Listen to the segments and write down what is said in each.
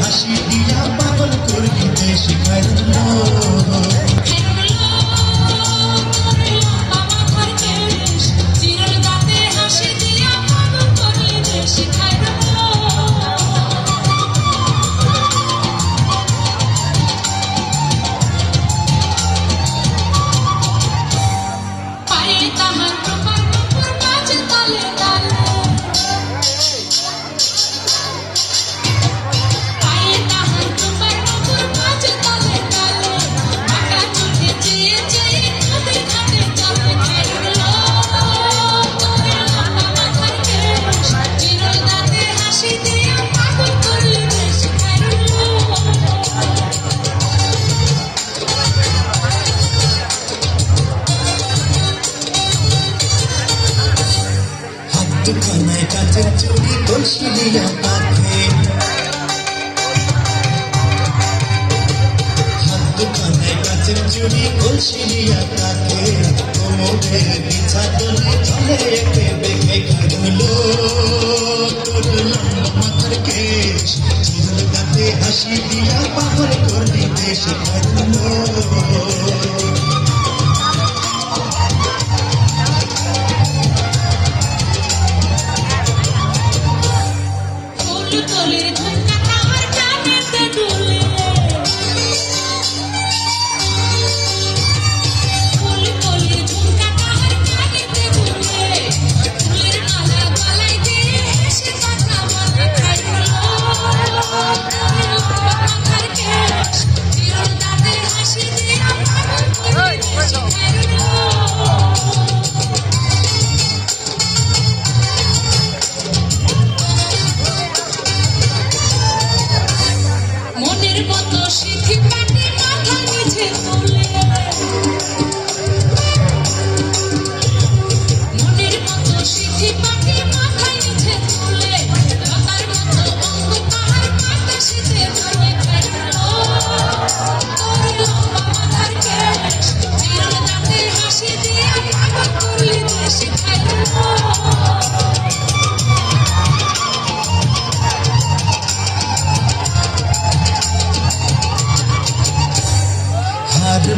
হাসি দিয়া পাগল করবি দেশি খাইলো দুখানায় কাচের চুড়ি কলসি দিয়া পাখে হাত দুখানায় কাচের চুড়ি কলসি দিয়া পাখে কোমরের বিছা তলে চলে একে বেঁকে খাইলো তোর লম্বা মাথার কেশ চিরল দাঁতে হাসি দিয়া পাগল করলি দেশে খাইলো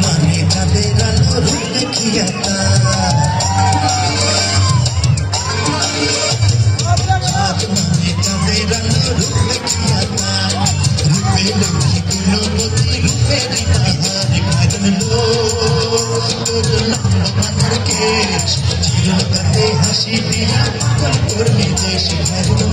মানে তাদের আলো রূপ দেখিয়া মানে তাদের আলো রূপ দেখিয়া রূপে লক্ষ্মী গুণবতী রূপে খাইলো তোর লম্বা মাথার কেশ চিরকালে হাসি দিয়া পাগল করলি দেশে খাইলো